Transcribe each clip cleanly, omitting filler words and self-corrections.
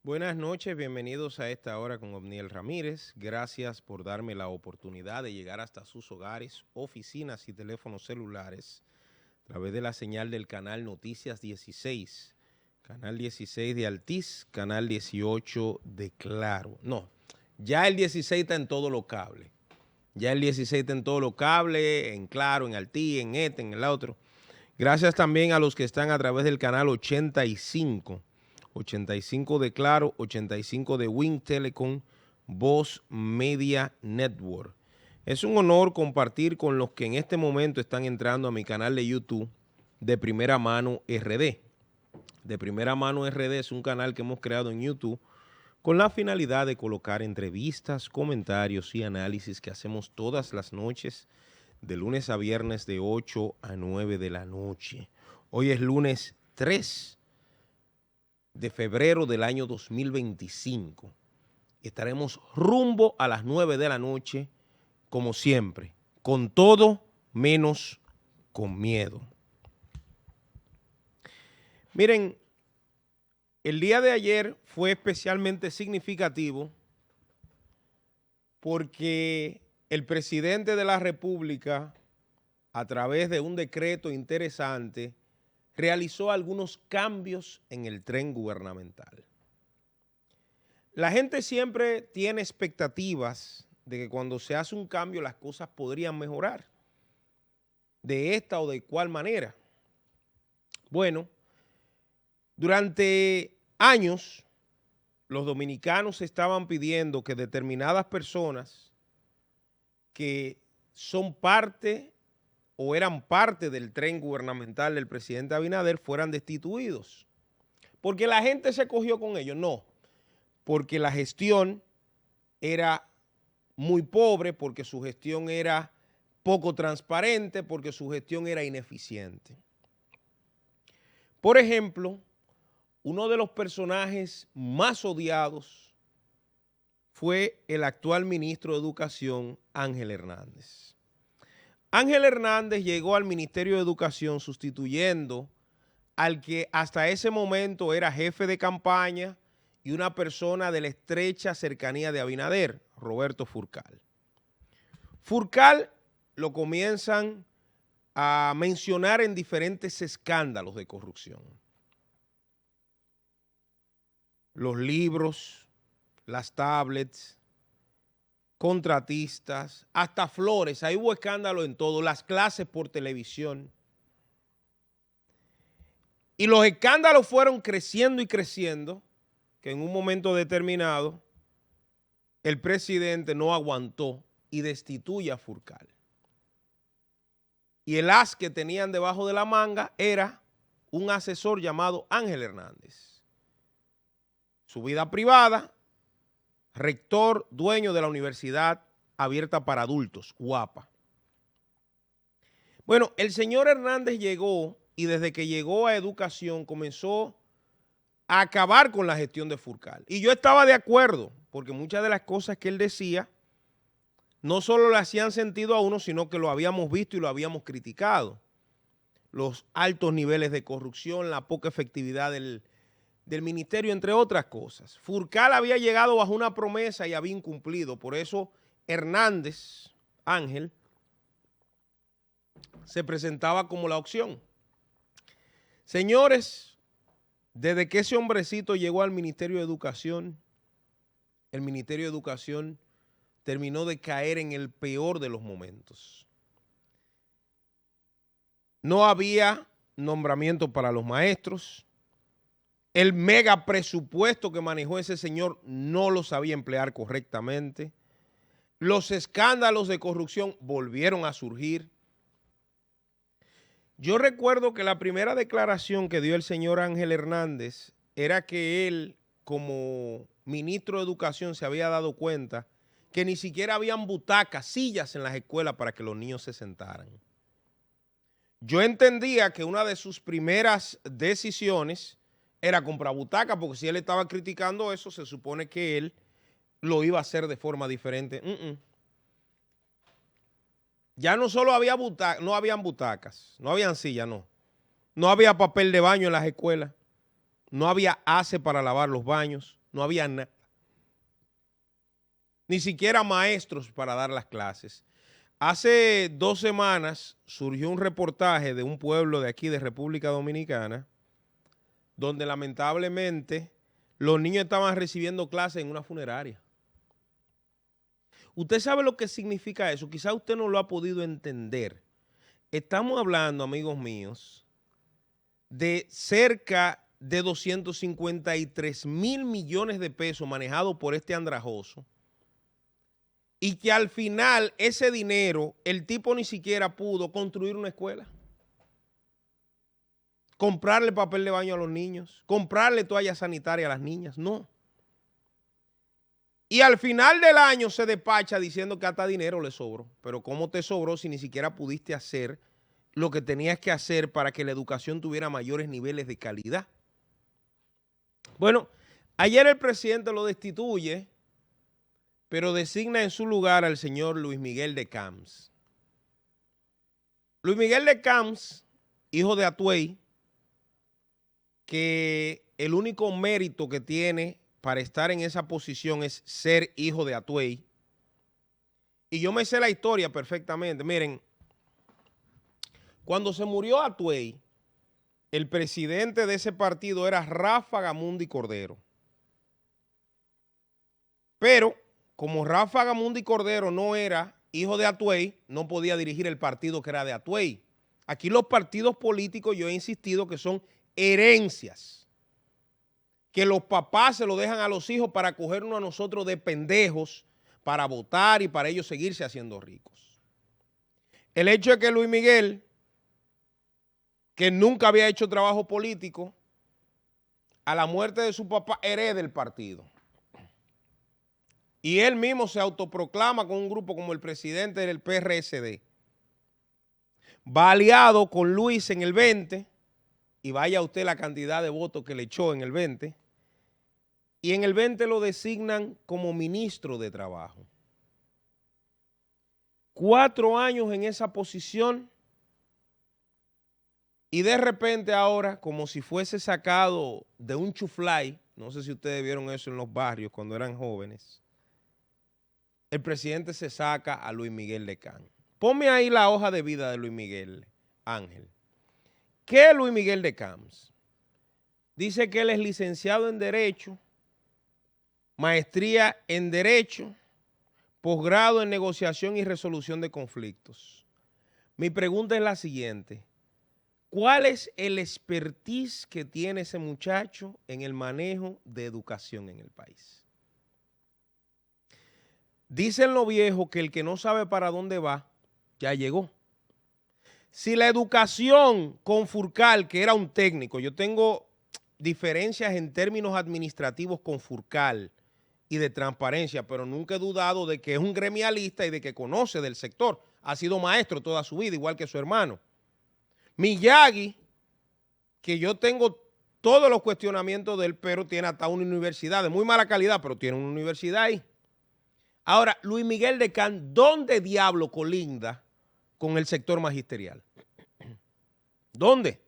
Buenas noches, bienvenidos a esta hora con Omniel Ramírez. Gracias por darme la oportunidad de llegar hasta sus hogares, oficinas y teléfonos celulares a través de la señal del canal Noticias 16, canal 16 de Altiz, canal 18 de Claro. No, ya el 16 está en todos los cables. Ya el 16 está en todos los cables, en Claro, en Altiz, en este, en el otro. Gracias también a los que están a través del canal 85 de Claro, 85 de Wing Telecom, Voz Media Network. Es un honor compartir con los que en este momento están entrando a mi canal de YouTube de Primera Mano RD. De Primera Mano RD es un canal que hemos creado en YouTube con la finalidad de colocar entrevistas, comentarios y análisis que hacemos todas las noches, de lunes a viernes de 8 a 9 de la noche. Hoy es lunes 3 de febrero del año 2025. Estaremos rumbo a las 9 de la noche, como siempre, con todo menos con miedo. Miren, el día de ayer fue especialmente significativo porque el presidente de la República, a través de un decreto interesante, realizó algunos cambios en el tren gubernamental. La gente siempre tiene expectativas de que cuando se hace un cambio las cosas podrían mejorar de esta o de cual manera. Bueno, durante años los dominicanos estaban pidiendo que determinadas personas que son parte o eran parte del tren gubernamental del presidente Abinader fueran destituidos. Porque la gente se cogió con ellos. No, porque la gestión era muy pobre, porque su gestión era poco transparente, porque su gestión era ineficiente. Por ejemplo, uno de los personajes más odiados fue el actual ministro de Educación, Ángel Hernández. Ángel Hernández llegó al Ministerio de Educación sustituyendo al que hasta ese momento era jefe de campaña y una persona de la estrecha cercanía de Abinader, Roberto Furcal. Furcal lo comienzan a mencionar en diferentes escándalos de corrupción. Los libros, las tablets, contratistas, hasta flores, ahí hubo escándalo en todo, las clases por televisión. Y los escándalos fueron creciendo y creciendo, que en un momento determinado el presidente no aguantó y destituye a Furcal. Y el as que tenían debajo de la manga era un asesor llamado Ángel Hernández. Su vida privada, rector, dueño de la Universidad Abierta para Adultos, UAPA. Bueno, el señor Hernández llegó y desde que llegó a Educación comenzó a acabar con la gestión de Furcal. Y yo estaba de acuerdo, porque muchas de las cosas que él decía no solo le hacían sentido a uno, sino que lo habíamos visto y lo habíamos criticado. Los altos niveles de corrupción, la poca efectividad del ministerio, entre otras cosas. Furcal había llegado bajo una promesa y había incumplido. Por eso Hernández, Ángel, se presentaba como la opción. Señores, desde que ese hombrecito llegó al Ministerio de Educación, el Ministerio de Educación terminó de caer en el peor de los momentos. No había nombramiento para los maestros. El mega presupuesto que manejó ese señor no lo sabía emplear correctamente. Los escándalos de corrupción volvieron a surgir. Yo recuerdo que la primera declaración que dio el señor Ángel Hernández era que él, como ministro de Educación, se había dado cuenta que ni siquiera habían butacas, sillas en las escuelas para que los niños se sentaran. Yo entendía que una de sus primeras decisiones era comprar butacas, porque si él estaba criticando eso, se supone que él lo iba a hacer de forma diferente. Ya no solo había no habían butacas, no habían sillas, no. No había papel de baño en las escuelas. no había ACE para lavar los baños, no había nada. Ni siquiera maestros para dar las clases. Hace 2 semanas surgió un reportaje de un pueblo de aquí de República Dominicana donde lamentablemente los niños estaban recibiendo clases en una funeraria. Usted sabe lo que significa eso, quizá usted no lo ha podido entender. Estamos hablando, amigos míos, de cerca de 253,000 millones de pesos manejados por este andrajoso, y que al final ese dinero, el tipo ni siquiera pudo construir una escuela, comprarle papel de baño a los niños, comprarle toalla sanitaria a las niñas, no. Y al final del año se despacha diciendo que hasta dinero le sobró. Pero ¿cómo te sobró si ni siquiera pudiste hacer lo que tenías que hacer para que la educación tuviera mayores niveles de calidad? Bueno, ayer el presidente lo destituye, pero designa en su lugar al señor Luis Miguel de Camps. Luis Miguel de Camps, hijo de Atuey, que el único mérito que tiene para estar en esa posición es ser hijo de Atuey. Y yo me sé la historia perfectamente. Miren, cuando se murió Atuey, el presidente de ese partido era Ráfaga Mundi Cordero. Pero como Ráfaga Mundi Cordero no era hijo de Atuey, no podía dirigir el partido que era de Atuey. Aquí los partidos políticos, yo he insistido que son herencias, que los papás se lo dejan a los hijos para cogernos a nosotros de pendejos, para votar y para ellos seguirse haciendo ricos. El hecho es que Luis Miguel, que nunca había hecho trabajo político, a la muerte de su papá hereda el partido. Y él mismo se autoproclama con un grupo como el presidente del PRSD. Va aliado con Luis en el 20, y vaya usted la cantidad de votos que le echó en el 20, y en el 20 lo designan como ministro de Trabajo. 4 años en esa posición y de repente ahora, como si fuese sacado de un chuflay, no sé si ustedes vieron eso en los barrios cuando eran jóvenes, el presidente se saca a Luis Miguel de Camps. Ponme ahí la hoja de vida de Luis Miguel, Ángel. ¿Qué es Luis Miguel de Camps? Dice que él es licenciado en Derecho, maestría en Derecho, posgrado en Negociación y Resolución de Conflictos. Mi pregunta es la siguiente: ¿cuál es el expertise que tiene ese muchacho en el manejo de educación en el país? Dicen los viejos que el que no sabe para dónde va, ya llegó. Si la educación con Furcal, que era un técnico, yo tengo diferencias en términos administrativos con Furcal y de transparencia, pero nunca he dudado de que es un gremialista y de que conoce del sector. Ha sido maestro toda su vida, igual que su hermano. Miyagi, que yo tengo todos los cuestionamientos de él, pero tiene hasta una universidad de muy mala calidad, pero tiene una universidad ahí. Ahora, Luis Miguel de Camps, ¿dónde diablo colinda con el sector magisterial? ¿Dónde?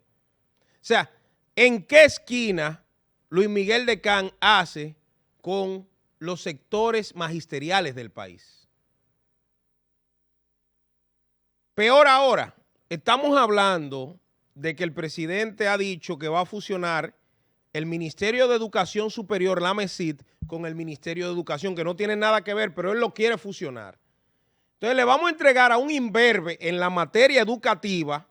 O sea, ¿en qué esquina Luis Miguel de Camps hace con los sectores magisteriales del país? Peor ahora, estamos hablando de que el presidente ha dicho que va a fusionar el Ministerio de Educación Superior, la MESID, con el Ministerio de Educación, que no tiene nada que ver, pero él lo quiere fusionar. Entonces le vamos a entregar a un imberbe en la materia educativa,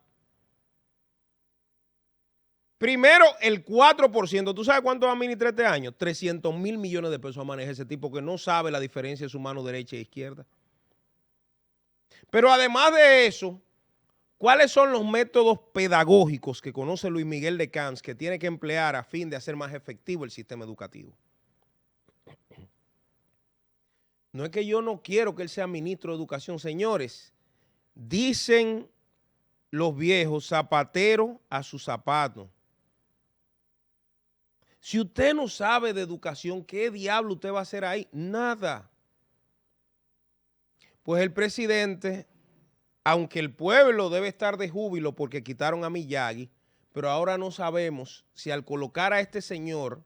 primero el 4%. ¿Tú sabes cuánto va a administrar este año? 300,000 millones de pesos a manejar ese tipo que no sabe la diferencia de su mano derecha e izquierda. Pero además de eso, ¿cuáles son los métodos pedagógicos que conoce Luis Miguel de Camps que tiene que emplear a fin de hacer más efectivo el sistema educativo? No es que yo no quiero que él sea ministro de Educación, señores. Dicen los viejos, zapatero a su zapato. Si usted no sabe de educación, ¿qué diablo usted va a hacer ahí? Nada. Pues el presidente, aunque el pueblo debe estar de júbilo porque quitaron a Miyagi, pero ahora no sabemos si al colocar a este señor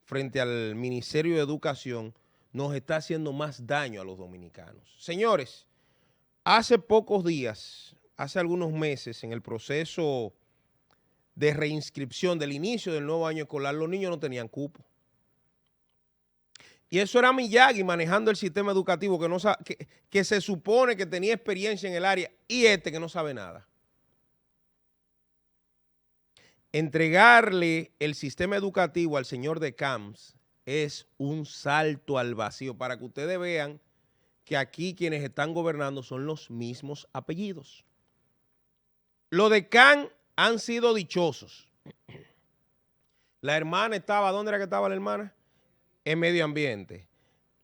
frente al Ministerio de Educación nos está haciendo más daño a los dominicanos. Señores, hace pocos días, hace algunos meses, en el proceso de reinscripción del inicio del nuevo año escolar, los niños no tenían cupo. Y eso era Miyagi manejando el sistema educativo que se supone que tenía experiencia en el área y que no sabe nada. Entregarle el sistema educativo al señor de Camps es un salto al vacío para que ustedes vean que aquí quienes están gobernando son los mismos apellidos. Los de Camps han sido dichosos. La hermana estaba, ¿dónde era que estaba la hermana? En medio ambiente.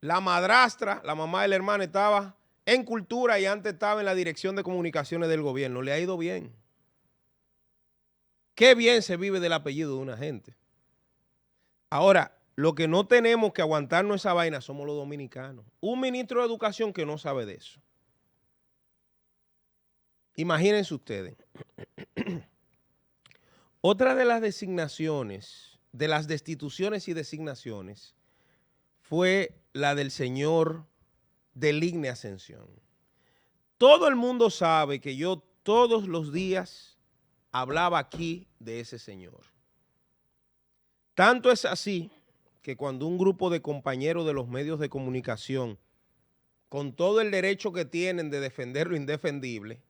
La madrastra, la mamá de la hermana, estaba en cultura y antes estaba en la dirección de comunicaciones del gobierno. Le ha ido bien. Qué bien se vive del apellido de una gente. Ahora, lo que no tenemos que aguantarnos esa vaina somos los dominicanos. Un ministro de Educación que no sabe de eso. Imagínense ustedes. Otra de las designaciones, de las destituciones y designaciones, fue la del señor Deligne Ascensión. Todo el mundo sabe que yo todos los días hablaba aquí de ese señor. Tanto es así que cuando un grupo de compañeros de los medios de comunicación, con todo el derecho que tienen de defender lo indefendible,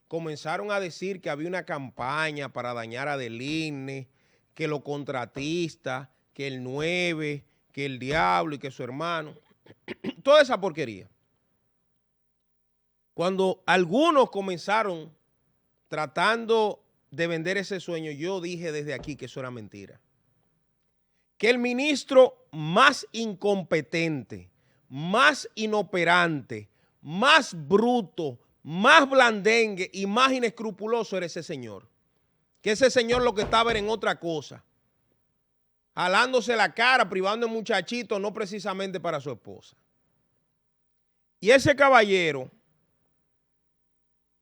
comenzaron a decir que había una campaña para dañar a Deligne, que los contratistas, que el 9, que el diablo y que su hermano, toda esa porquería. Cuando algunos comenzaron tratando de vender ese sueño, yo dije desde aquí que eso era mentira. Que el ministro más incompetente, más inoperante, más bruto, más blandengue y más inescrupuloso era ese señor. Que ese señor lo que estaba era en otra cosa. Jalándose la cara, privando de muchachito, no precisamente para su esposa. Y ese caballero,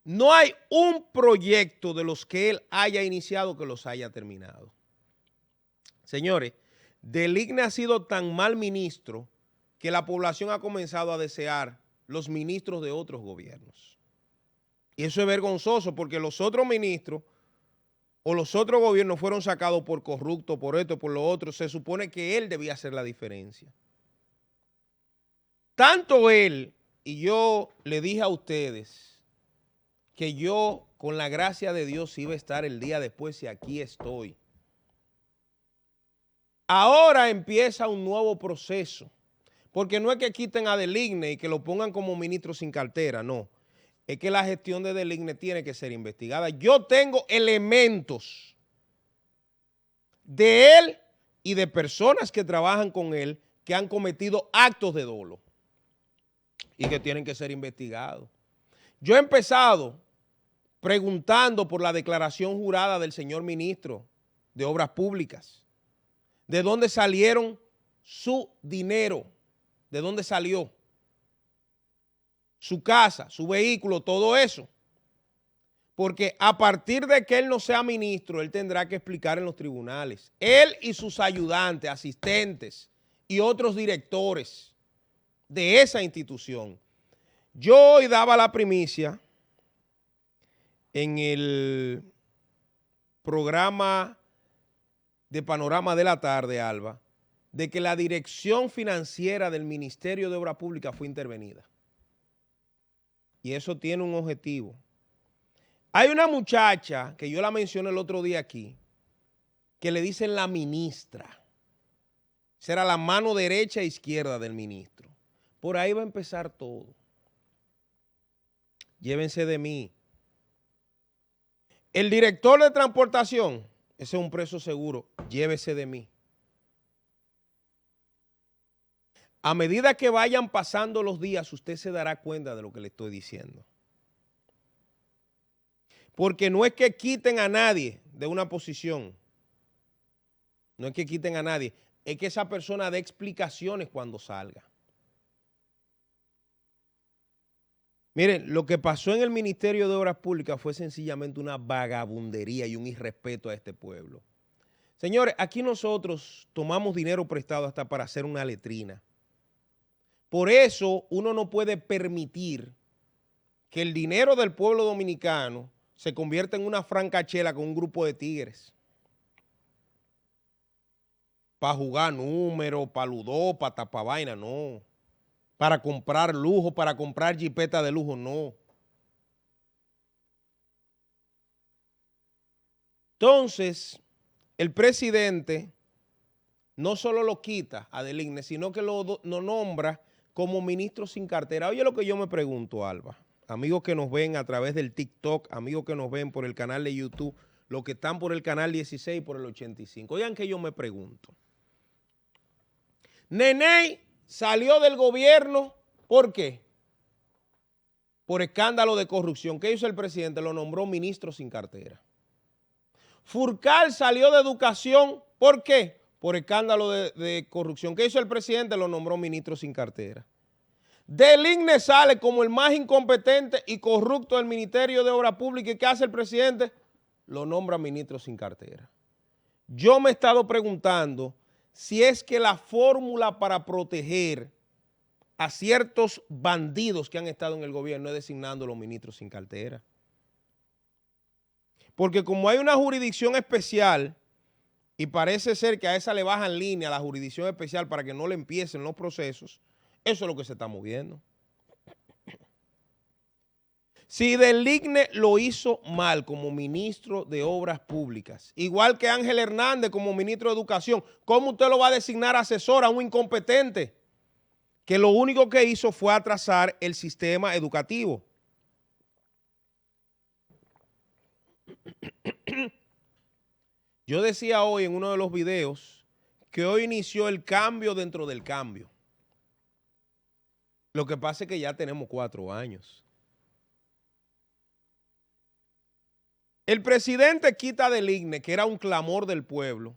no hay un proyecto de los que él haya iniciado que los haya terminado. Señores, Deligne ha sido tan mal ministro que la población ha comenzado a desear los ministros de otros gobiernos. Y eso es vergonzoso porque los otros ministros o los otros gobiernos fueron sacados por corruptos, por esto, por lo otro. Se supone que él debía hacer la diferencia. Tanto él, y yo le dije a ustedes que yo, con la gracia de Dios, iba a estar el día después y aquí estoy. Ahora empieza un nuevo proceso, porque no es que quiten a Deligne y que lo pongan como ministro sin cartera, no. Es que la gestión de Deligne tiene que ser investigada. Yo tengo elementos de él y de personas que trabajan con él que han cometido actos de dolo y que tienen que ser investigados. Yo he empezado preguntando por la declaración jurada del señor ministro de Obras Públicas. ¿De dónde salieron su dinero? ¿De dónde salió? Su casa, su vehículo, todo eso. Porque a partir de que él no sea ministro, él tendrá que explicar en los tribunales. Él y sus ayudantes, asistentes y otros directores de esa institución. Yo hoy daba la primicia en el programa de Panorama de la Tarde, Alba, de que la dirección financiera del Ministerio de Obras Públicas fue intervenida. Y eso tiene un objetivo. Hay una muchacha, que yo la mencioné el otro día aquí, que le dicen la ministra. Será la mano derecha e izquierda del ministro. Por ahí va a empezar todo. Llévense de mí. El director de transportación, ese es un preso seguro, llévese de mí. A medida que vayan pasando los días, usted se dará cuenta de lo que le estoy diciendo. Porque no es que quiten a nadie de una posición. No es que quiten a nadie. Es que esa persona dé explicaciones cuando salga. Miren, lo que pasó en el Ministerio de Obras Públicas fue sencillamente una vagabundería y un irrespeto a este pueblo. Señores, aquí nosotros tomamos dinero prestado hasta para hacer una letrina. Por eso uno no puede permitir que el dinero del pueblo dominicano se convierta en una francachela con un grupo de tigres. Para jugar números, para ludópata, para vaina, no. Para comprar lujo, para comprar jipeta de lujo, no. Entonces, el presidente no solo lo quita a Deligne, sino que lo nombra como ministro sin cartera. Oye lo que yo me pregunto, Alba, amigos que nos ven a través del TikTok, amigos que nos ven por el canal de YouTube, los que están por el canal 16 y por el 85. Oigan que yo me pregunto. Neney salió del gobierno, ¿por qué? Por escándalo de corrupción. ¿Qué hizo el presidente? Lo nombró ministro sin cartera. Furcal salió de educación, ¿por qué? Por escándalo de corrupción. ¿Qué hizo el presidente? Lo nombró ministro sin cartera. Deligne sale como el más incompetente y corrupto del Ministerio de Obras Públicas. ¿Y qué hace el presidente? Lo nombra ministro sin cartera. Yo me he estado preguntando si es que la fórmula para proteger a ciertos bandidos que han estado en el gobierno es designando a los ministros sin cartera. Porque como hay una jurisdicción especial y parece ser que a esa le bajan línea la jurisdicción especial para que no le empiecen los procesos, eso es lo que se está moviendo. Si Deligne lo hizo mal como ministro de Obras Públicas, igual que Ángel Hernández como ministro de Educación, ¿cómo usted lo va a designar asesor a un incompetente que lo único que hizo fue atrasar el sistema educativo? Yo decía hoy en uno de los videos que hoy inició el cambio dentro del cambio. Lo que pasa es que ya tenemos 4 años. El presidente quita a Deligne, que era un clamor del pueblo,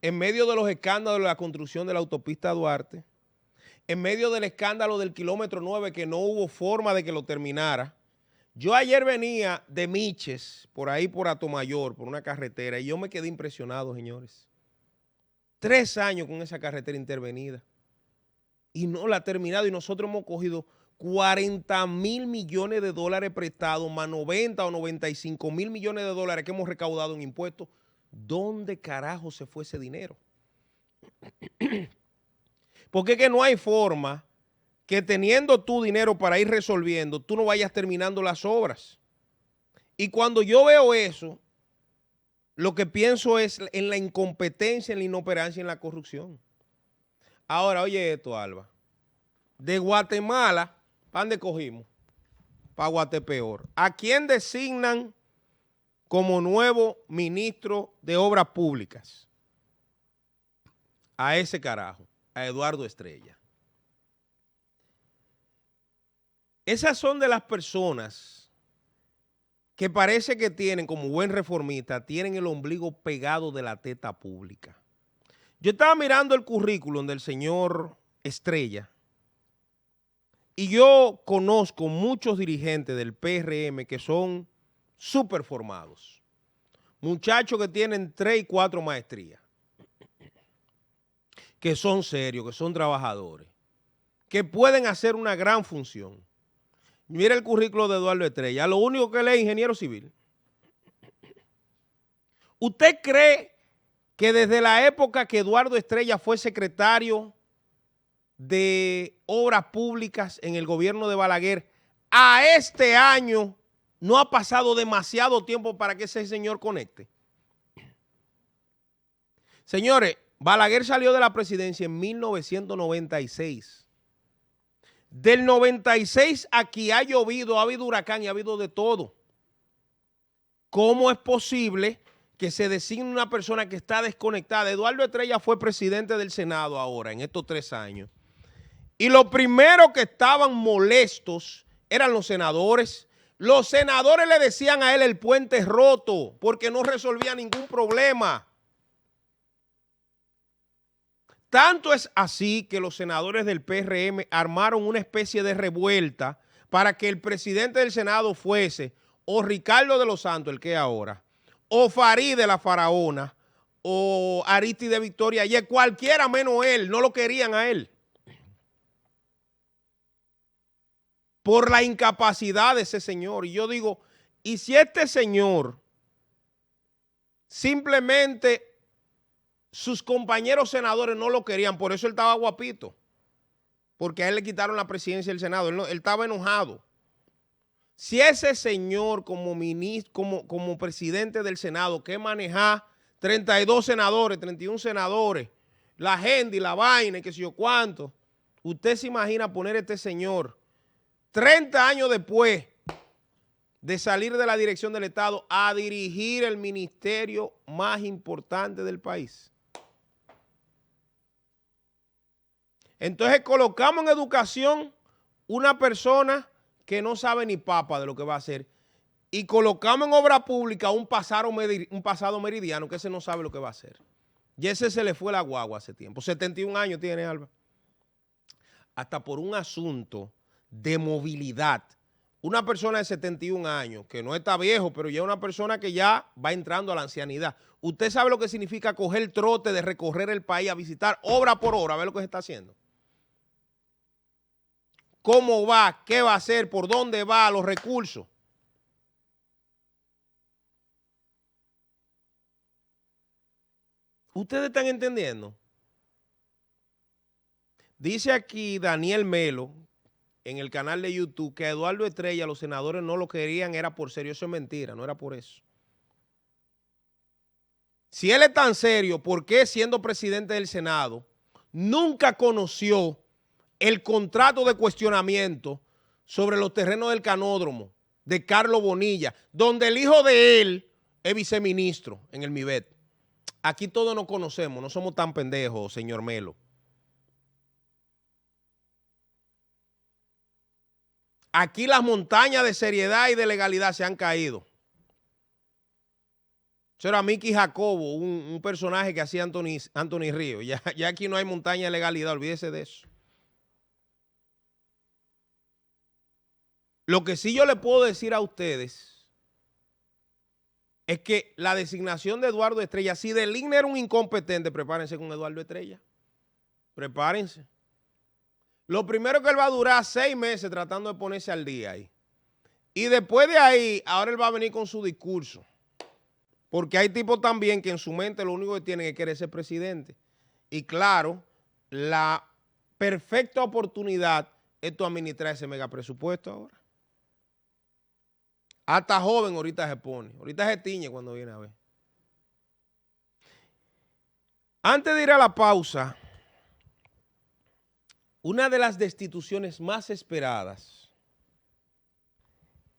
en medio de los escándalos de la construcción de la autopista Duarte, en medio del escándalo del kilómetro 9, que no hubo forma de que lo terminara. Yo ayer venía de Miches, por ahí por Atomayor, por una carretera, y yo me quedé impresionado, señores. 3 años con esa carretera intervenida. Y no la ha terminado, y nosotros hemos cogido 40.000 millones de dólares prestados, más 90 o 95.000 millones de dólares que hemos recaudado en impuestos. ¿Dónde carajo se fue ese dinero? Porque es que no hay forma que teniendo tu dinero para ir resolviendo, tú no vayas terminando las obras. Y cuando yo veo eso, lo que pienso es en la incompetencia, en la inoperancia, en la corrupción. Ahora, oye esto, Alba. De Guatemala, ¿para dónde cogimos? Para Guatepeor. ¿A quién designan como nuevo ministro de Obras Públicas? A ese carajo, a Eduardo Estrella. Esas son de las personas que parece que tienen, como buen reformista, tienen el ombligo pegado de la teta pública. Yo estaba mirando el currículum del señor Estrella y yo conozco muchos dirigentes del PRM que son súper formados. Muchachos que tienen 3 y 4 maestrías, que son serios, que son trabajadores, que pueden hacer una gran función. Mira el currículo de Eduardo Estrella. Lo único que lee es ingeniero civil. ¿Usted cree que desde la época que Eduardo Estrella fue secretario de Obras Públicas en el gobierno de Balaguer, a este año no ha pasado demasiado tiempo para que ese señor conecte? Señores, Balaguer salió de la presidencia en 1996. Del 96 aquí ha llovido, ha habido huracán y ha habido de todo. ¿Cómo es posible que se designe una persona que está desconectada? Eduardo Estrella fue presidente del Senado ahora, en estos 3 años. Y lo primero que estaban molestos eran los senadores. Los senadores le decían a él el puente roto porque no resolvía ningún problema. Tanto es así que los senadores del PRM armaron una especie de revuelta para que el presidente del Senado fuese o Ricardo de los Santos, el que es ahora, o Farideh de la Faraona, o Aristide Victoria Ayer, cualquiera menos él, no lo querían a él. Por la incapacidad de ese señor. Y yo digo, ¿y si este señor simplemente sus compañeros senadores no lo querían? Por eso él estaba guapito, porque a él le quitaron la presidencia del Senado, él estaba enojado. Si ese señor como ministro, como presidente del Senado, que maneja 32 senadores, 31 senadores, la agenda y la vaina y qué sé yo cuánto, usted se imagina poner a este señor 30 años después de salir de la dirección del Estado a dirigir el ministerio más importante del país. Entonces colocamos en educación una persona que no sabe ni papa de lo que va a hacer y colocamos en obra pública un pasado meridiano que ese no sabe lo que va a hacer. Y ese se le fue la guagua hace tiempo. 71 años tiene, Alba. Hasta por un asunto de movilidad. Una persona de 71 años, que no está viejo, pero ya es una persona que ya va entrando a la ancianidad. Usted sabe lo que significa coger el trote de recorrer el país a visitar obra por obra, a ver lo que se está haciendo. ¿Cómo va? ¿Qué va a hacer? ¿Por dónde va? Los recursos. ¿Ustedes están entendiendo? Dice aquí Daniel Melo en el canal de YouTube que a Eduardo Estrella los senadores no lo querían, era por serio. Eso es mentira, no era por eso. Si él es tan serio, ¿por qué siendo presidente del Senado nunca conoció el contrato de cuestionamiento sobre los terrenos del canódromo de Carlos Bonilla, donde el hijo de él es viceministro en el MIBET? Aquí todos nos conocemos, no somos tan pendejos, señor Melo. Aquí las montañas de seriedad y de legalidad se han caído. Eso era Mickey Jacobo, un personaje que hacía Anthony Ríos. Ya aquí no hay montaña de legalidad, olvídese de eso. Lo que sí yo le puedo decir a ustedes es que la designación de Eduardo Estrella, si Del INE era un incompetente, prepárense con Eduardo Estrella. Prepárense. Lo primero que él va a durar 6 meses tratando de ponerse al día ahí. Y después de ahí, ahora él va a venir con su discurso. Porque hay tipos también que en su mente lo único que tienen es querer ser presidente. Y claro, la perfecta oportunidad es tu administrar ese megapresupuesto ahora. Hasta joven ahorita se pone. Ahorita se tiñe cuando viene a ver. Antes de ir a la pausa, una de las destituciones más esperadas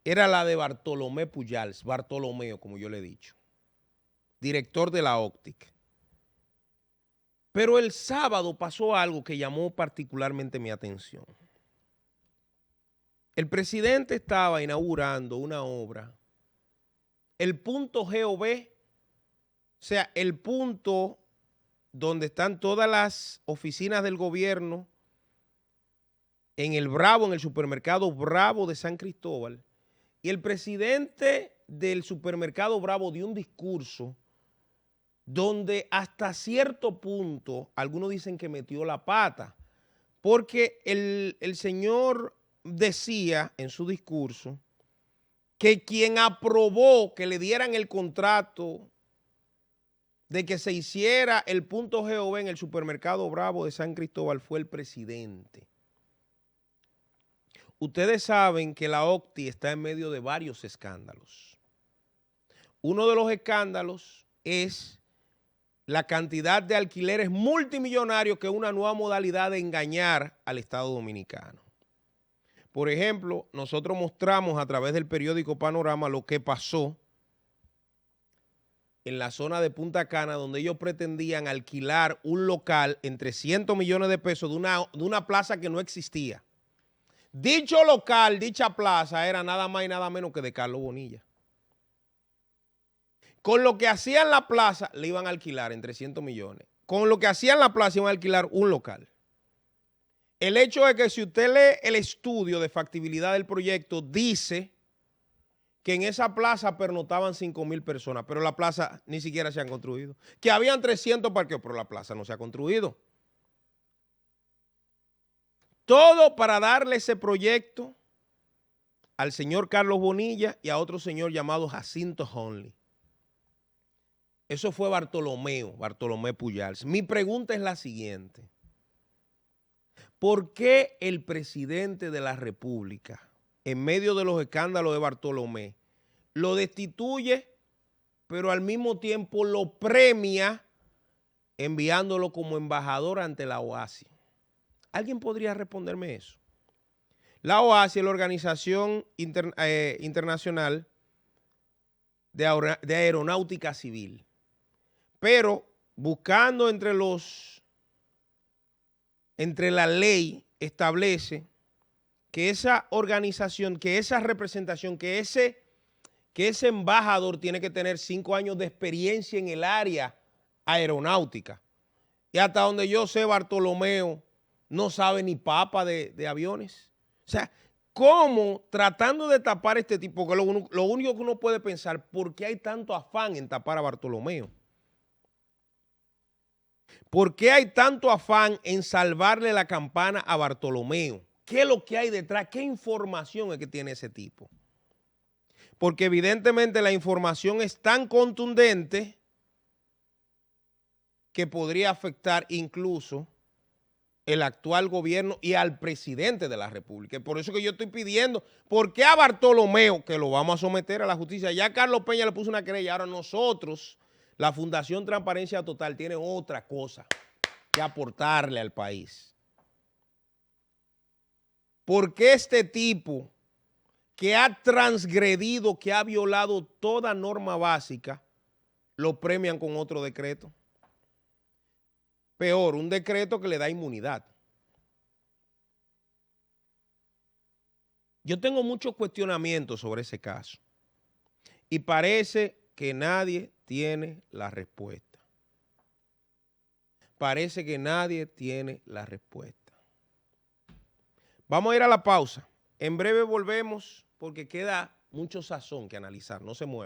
era la de Bartolomé Pujals, Bartolomeo, como yo le he dicho, director de la OCTIC. Pero el sábado pasó algo que llamó particularmente mi atención. El presidente estaba inaugurando una obra, el punto GOV, o sea, el punto donde están todas las oficinas del gobierno, en el Bravo, en el supermercado Bravo de San Cristóbal, y el presidente del supermercado Bravo dio un discurso donde hasta cierto punto, algunos dicen que metió la pata, porque el señor decía en su discurso que quien aprobó que le dieran el contrato de que se hiciera el punto GOV en el supermercado Bravo de San Cristóbal fue el presidente. Ustedes saben que la OCTI está en medio de varios escándalos. Uno de los escándalos es la cantidad de alquileres multimillonarios que es una nueva modalidad de engañar al Estado Dominicano. Por ejemplo, nosotros mostramos a través del periódico Panorama lo que pasó en la zona de Punta Cana, donde ellos pretendían alquilar un local en 300 millones de pesos de una plaza que no existía. Dicho local, dicha plaza, era nada más y nada menos que de Carlos Bonilla. Con lo que hacían la plaza, le iban a alquilar en 300 millones. Con lo que hacían la plaza, iban a alquilar un local. El hecho es que si usted lee el estudio de factibilidad del proyecto, dice que en esa plaza pernotaban 5,000 personas, pero la plaza ni siquiera se han construido. Que habían 300 parqueos, pero la plaza no se ha construido. Todo para darle ese proyecto al señor Carlos Bonilla y a otro señor llamado Jacinto Honley. Eso fue Bartolomé Pujals. Mi pregunta es la siguiente. ¿Por qué el presidente de la República, en medio de los escándalos de Bartolomé, lo destituye, pero al mismo tiempo lo premia enviándolo como embajador ante la OASI? ¿Alguien podría responderme eso? La OASI es la Organización Internacional de Aeronáutica Civil, pero buscando entre la ley establece que esa organización, que esa representación, que ese embajador tiene que tener 5 años de experiencia en el área aeronáutica. Y hasta donde yo sé, Bartolomeo no sabe ni papa de aviones. O sea, ¿cómo tratando de tapar este tipo? Porque lo único que uno puede pensar, ¿por qué hay tanto afán en tapar a Bartolomeo? ¿Por qué hay tanto afán en salvarle la campana a Bartolomeo? ¿Qué es lo que hay detrás? ¿Qué información es que tiene ese tipo? Porque evidentemente la información es tan contundente que podría afectar incluso el actual gobierno y al presidente de la República. Por eso que yo estoy pidiendo, ¿por qué a Bartolomeo, que lo vamos a someter a la justicia? Ya Carlos Peña le puso una querella, ahora nosotros, la Fundación Transparencia Total, tiene otra cosa que aportarle al país. ¿Por qué este tipo que ha transgredido, que ha violado toda norma básica, lo premian con otro decreto? Peor, un decreto que le da inmunidad. Yo tengo muchos cuestionamientos sobre ese caso y parece que nadie tiene la respuesta. Parece que nadie tiene la respuesta. Vamos a ir a la pausa. En breve volvemos porque queda mucho sazón que analizar. No se mueva.